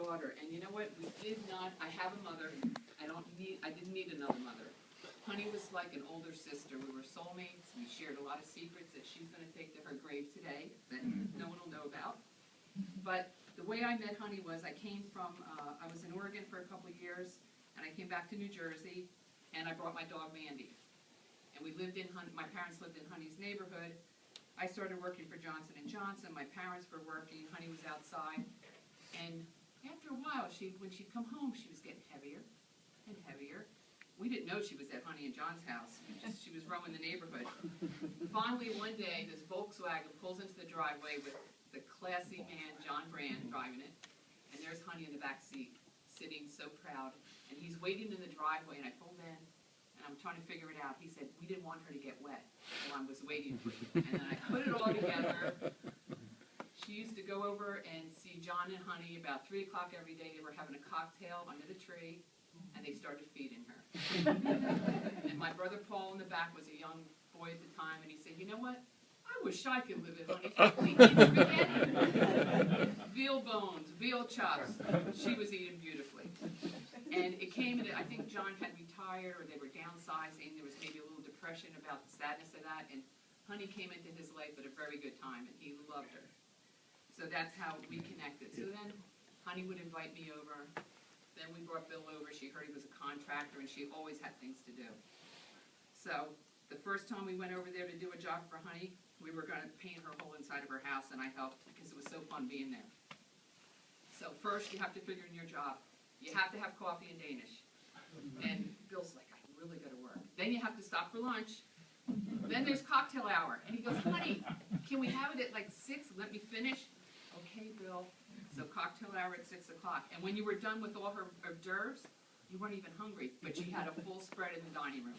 daughter, and you know what? We did not. I have a mother. I didn't need another mother. Honey was like an older sister. We were soulmates. We shared a lot of secrets that she's going to take to her grave today that no one will know about. But the way I met Honey was I came from, I was in Oregon for a couple of years, and I came back to New Jersey, and I brought my dog Mandy. And we lived in, my parents lived in Honey's neighborhood. I started working for Johnson & Johnson. My parents were working. Honey was outside. And after a while, when she'd come home, she was getting heavier and heavier. We didn't know she was at Honey and John's house. She was roaming the neighborhood. Finally, one day, this Volkswagen pulls into the driveway with the classy man, John Brand, driving it. And there's Honey in the back seat, sitting so proud. And he's waiting in the driveway, and I pulled in, and I'm trying to figure it out. He said, we didn't want her to get wet while I was waiting for you. And then I put it all together. She used to go over and see John and Honey about 3 o'clock every day. They were having a cocktail under the tree, and they started feeding her. And my brother Paul in the back was a young boy at the time, and he said, you know what? I wish I could live at Honey's house. We eat spaghetti, veal bones, veal chops. She was eating beautifully. And it came, I think John had retired, or they were downsizing. There was maybe a little depression about the sadness of that, and Honey came into his life at a very good time, and he loved her. So that's how we connected. So then Honey would invite me over. Then we brought Bill over. She heard he was a contractor, and she always had things to do. So the first time we went over there to do a job for Honey, we were going to paint her whole inside of her house, and I helped because it was so fun being there. So first, you have to figure in your job. You have to have coffee in Danish. And Bill's like, I really got to work. Then you have to stop for lunch. Then there's cocktail hour. And he goes, Honey, can we have it at like 6? Let me finish. Okay, Bill. So cocktail hour at 6 o'clock. And when you were done with all her hors d'oeuvres, you weren't even hungry, but she had a full spread in the dining room.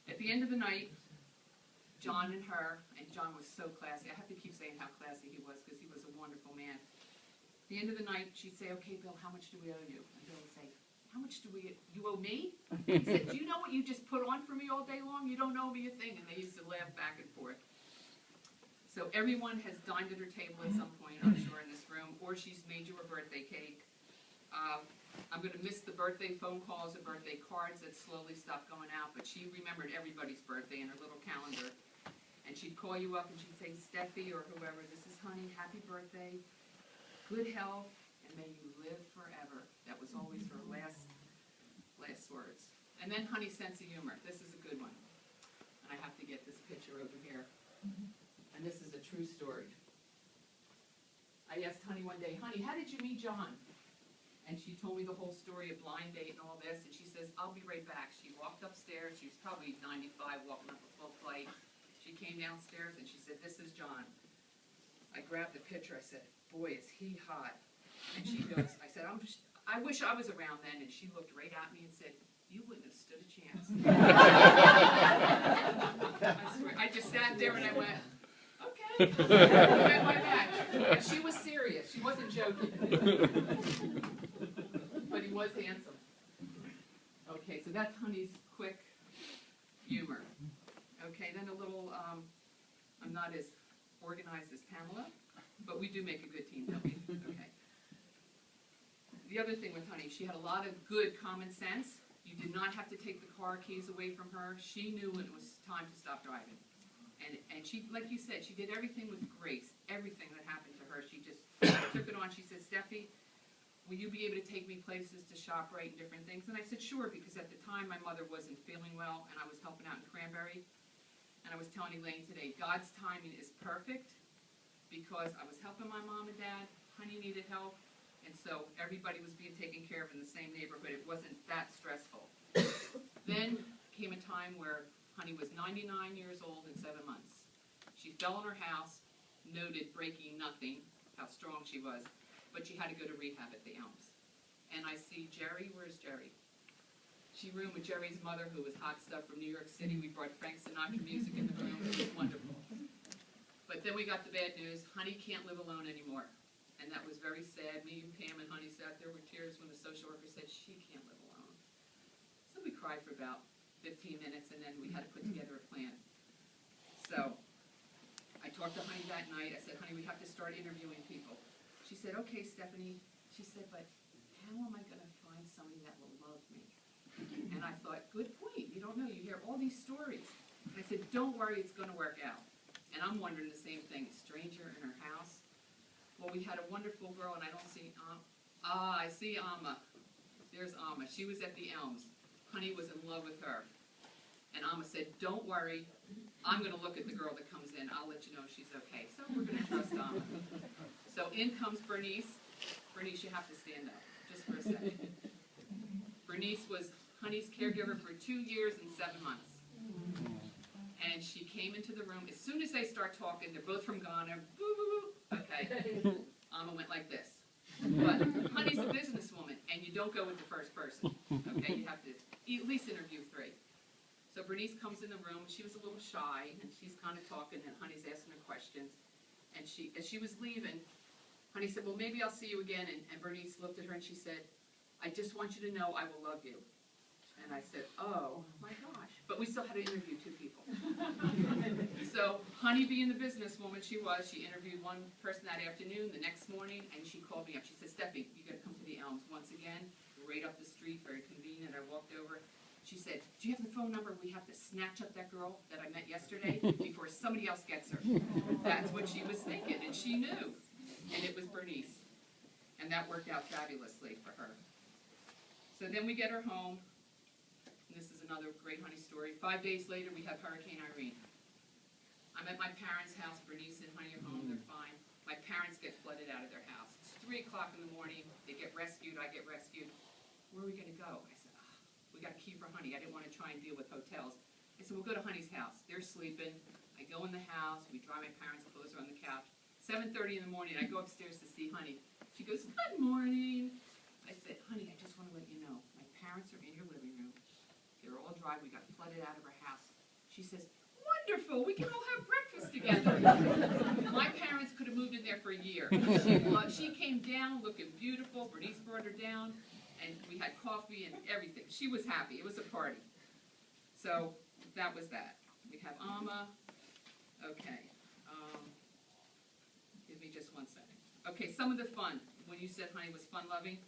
At the end of the night, John and her, and John was so classy. I have to keep saying how classy he was because he was a wonderful man. At the end of the night, she'd say, okay, Bill, how much do we owe you? And Bill would say, how much do you owe me? He said, do you know what you just put on for me all day long? You don't owe me a thing. And they used to laugh back and forth. So everyone has dined at her table at some point, I'm sure, in this room, or she's made you a birthday cake. I'm going to miss the birthday phone calls and birthday cards that slowly stopped going out, but she remembered everybody's birthday in her little calendar. And she'd call you up and she'd say, Steffi or whoever, this is Honey, happy birthday, good health, and may you live forever. That was always her last words. And then Honey's sense of humor. This is a good one. And I have to get this picture over here. And this is a true story. I asked Honey one day, Honey, how did you meet John? And she told me the whole story of blind date and all this, and she says, I'll be right back. She walked upstairs. She was probably 95, walking up a full flight. She came downstairs, and she said, this is John. I grabbed the picture. I said, boy, is he hot. And she goes, I said, I wish I was around then. And she looked right at me and said, you wouldn't have stood a chance. I swear, I just sat there and I went, okay. I went my back. And she was serious. She wasn't joking. But he was handsome. Okay, so that's Honey's quick humor. Okay, then a little, I'm not as organized as Pamela, but we do make a good team, don't we? Okay. The other thing with Honey, she had a lot of good common sense. You did not have to take the car keys away from her. She knew when it was time to stop driving. And she, like you said, she did everything with grace. Everything that happened to her, she just took it on. She said, Steffi, will you be able to take me places to ShopRite and different things? And I said, sure, because at the time my mother wasn't feeling well, and I was helping out in Cranbury. And I was telling Elaine today, God's timing is perfect because I was helping my mom and dad. Honey needed help. And so everybody was being taken care of in the same neighborhood. It wasn't that stressful. Then came a time where Honey was 99 years old in 7 months. She fell in her house, noted breaking nothing, how strong she was, but she had to go to rehab at the Elms. And I see Jerry. Where's Jerry? She roomed with Jerry's mother, who was hot stuff from New York City. We brought Frank Sinatra music in the room. It was wonderful. But then we got the bad news. Honey can't live alone anymore. And that was very sad. Me and Pam and Honey sat there with tears when the social worker said she can't live alone. So we cried for about 15 minutes, and then we had to put together a plan. So I talked to Honey that night. I said, Honey, we have to start interviewing people. She said, okay, Stefany. She She said, but how am I going to find somebody that will love me? And I thought, good point. You don't know. You hear all these stories. And I said, don't worry, it's going to work out. And I'm wondering the same thing, a stranger in her house. Well, we had a wonderful girl, and I don't see, I see Alma. There's Alma. She was at the Elms. Honey was in love with her. And Alma said, don't worry, I'm going to look at the girl that comes in. I'll let you know if she's okay. So we're going to trust Alma. So in comes Bernice. Bernice, you have to stand up, just for a second. Bernice was Honey's caregiver for 2 years and 7 months. And she came into the room. As soon as they start talking, they're both from Ghana. Boo, boo, boo. Okay. Alma went like this. But Honey's a businesswoman, and you don't go with the first person. Okay, you have to at least interview 3. So Bernice comes in the room. She was a little shy, and she's kind of talking, and Honey's asking her questions. And as she was leaving, Honey said, well, maybe I'll see you again. And Bernice looked at her, and she said, I just want you to know I will love you. And I said, oh, my gosh. But we still had to interview 2 people. So Honey, being the businesswoman she was, she interviewed one person that afternoon. The next morning, and she called me up. She said, Stefany, you got to come to the Elms once again. Right up the street, very convenient. I walked over. She said, do you have the phone number? We have to snatch up that girl that I met yesterday before somebody else gets her. That's what she was thinking, and she knew. And it was Bernice. And that worked out fabulously for her. So then we get her home. And this is another great Honey story. 5 days later, we have Hurricane Irene. I'm at my parents' house. Bernice and Honey are home. They're fine. My parents get flooded out of their house. It's 3 o'clock in the morning. They get rescued. I get rescued. Where are we going to go? I said, we got a key for Honey. I didn't want to try and deal with hotels. I said, we'll go to Honey's house. They're sleeping. I go in the house. We dry my parents' clothes on the couch. 7:30 in the morning, I go upstairs to see Honey. She goes, good morning. I said, Honey, I just want to let you know, my parents are in your living room. They're all dry. We got flooded out of our house. She says, wonderful. We can all have breakfast together. My parents could have moved in there for a year. She came down looking beautiful. Bernice brought her down, and we had coffee and everything. She was happy. It was a party. So that was that. We have Alma. Okay. Give me just 1 second. Okay, some of the fun. When you said Honey was fun-loving,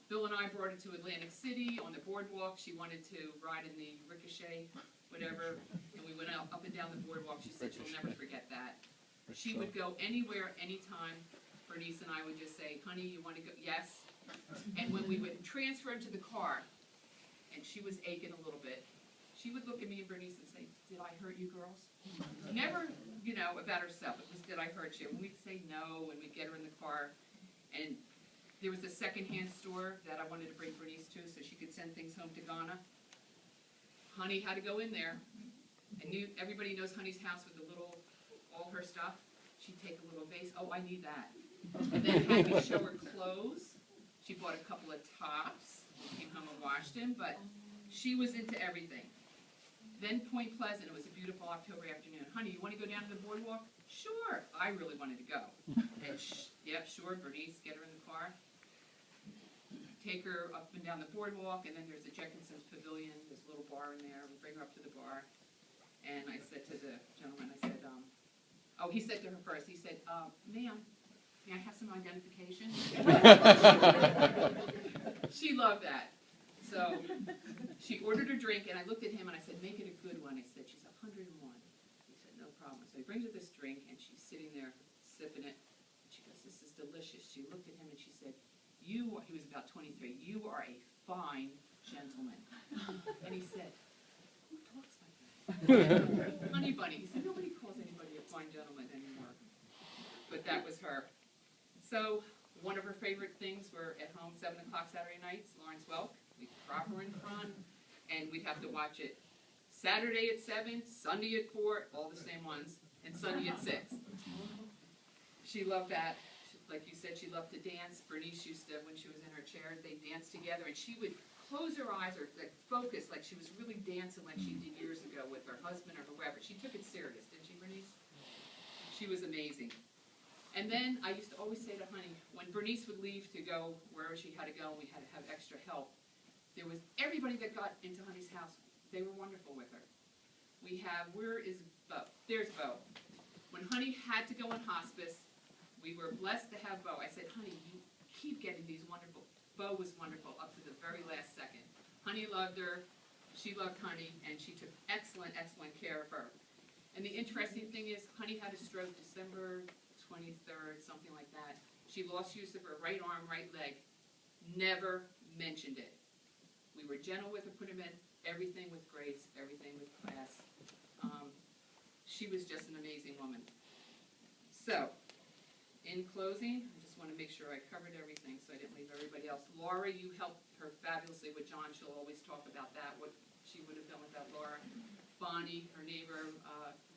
Bill and I brought her to Atlantic City on the boardwalk. She wanted to ride in the ricochet, whatever, and we went up and down the boardwalk. She said she'll never forget that. She would go anywhere, anytime. Bernice and I would just say, Honey, you want to go? Yes. And when we would transfer into the car, and she was aching a little bit, she would look at me and Bernice and say, did I hurt you girls? Never, about herself. It was, did I hurt you? And we'd say no, and we'd get her in the car. And there was a secondhand store that I wanted to bring Bernice to so she could send things home to Ghana. Honey had to go in there. Everybody knows Honey's house with all her stuff. She'd take a little vase. Oh, I need that. And then had me show her clothes. She bought a couple of tops. Came home and washed them. But she was into everything. Then Point Pleasant. It was a beautiful October afternoon. Honey, you want to go down to the boardwalk? Sure. I really wanted to go. And yep, sure. Bernice, get her in the car. Take her up and down the boardwalk, and then there's the Jenkinson's Pavilion. There's a little bar in there. We bring her up to the bar. And I said to the gentleman, I said, he said to her first, he said, ma'am, may I have some identification? She loved that. So she ordered her drink, and I looked at him, and I said, make it a good one. I said, she's 101. He said, no problem. So he brings her this drink, and she's sitting there sipping it. She goes, this is delicious. She looked at him, and she said, he was about 23, you are a fine gentleman. And he said, who talks like that? Honey Bunny. He said, nobody calls anybody a fine gentleman anymore. But that was her. So one of her favorite things were at home, 7 o'clock Saturday nights, Lawrence Welk. We'd prop her in front, and we'd have to watch it Saturday at 7, Sunday at 4, all the same ones, and Sunday at 6. She loved that. Like you said, she loved to dance. Bernice used to, when she was in her chair, they'd dance together, and she would close her eyes or focus like she was really dancing like she did years ago with her husband or whoever. She took it serious, didn't she, Bernice? She was amazing. And then I used to always say to Honey, when Bernice would leave to go wherever she had to go and we had to have extra help, there was everybody that got into Honey's house, they were wonderful with her. Where is Bo? There's Bo. When Honey had to go on hospice, we were blessed to have Bo. I said, Honey, you keep getting these wonderful, Bo was wonderful up to the very last second. Honey loved her, she loved Honey, and she took excellent, excellent care of her. And the interesting thing is, Honey had a stroke December 23rd, something like that. She lost use of her right arm, right leg. Never mentioned it. We were gentle with her, put him in everything with grace, everything with class. She was just an amazing woman. So, in closing, I just want to make sure I covered everything so I didn't leave everybody else. Laura, you helped her fabulously with John. She'll always talk about that, what she would have done without Laura. Bonnie, her neighbor,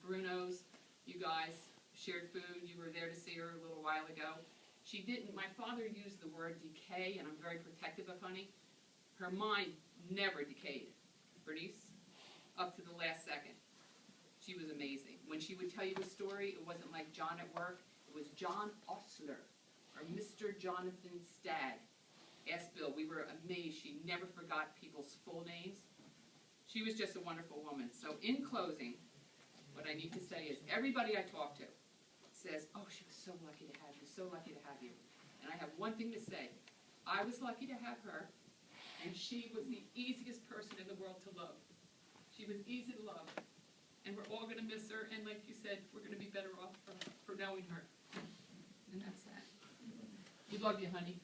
Bruno's, you guys shared food. You were there to see her a little while ago. She didn't, my father used the word decay, and I'm very protective of Honey. Her mind never decayed, Bernice, up to the last second. She was amazing. When she would tell you a story, it wasn't like John at work. It was John Osler or Mr. Jonathan Stagg. Ask Bill. We were amazed. She never forgot people's full names. She was just a wonderful woman. So in closing, what I need to say is everybody I talk to says, oh, she was so lucky to have you, so lucky to have you. And I have one thing to say. I was lucky to have her, and she was the easiest person in the world to love. She was easy to love. And we're all going to miss her, and like you said, we're going to be better off for knowing her. And that's that. We love you, Honey.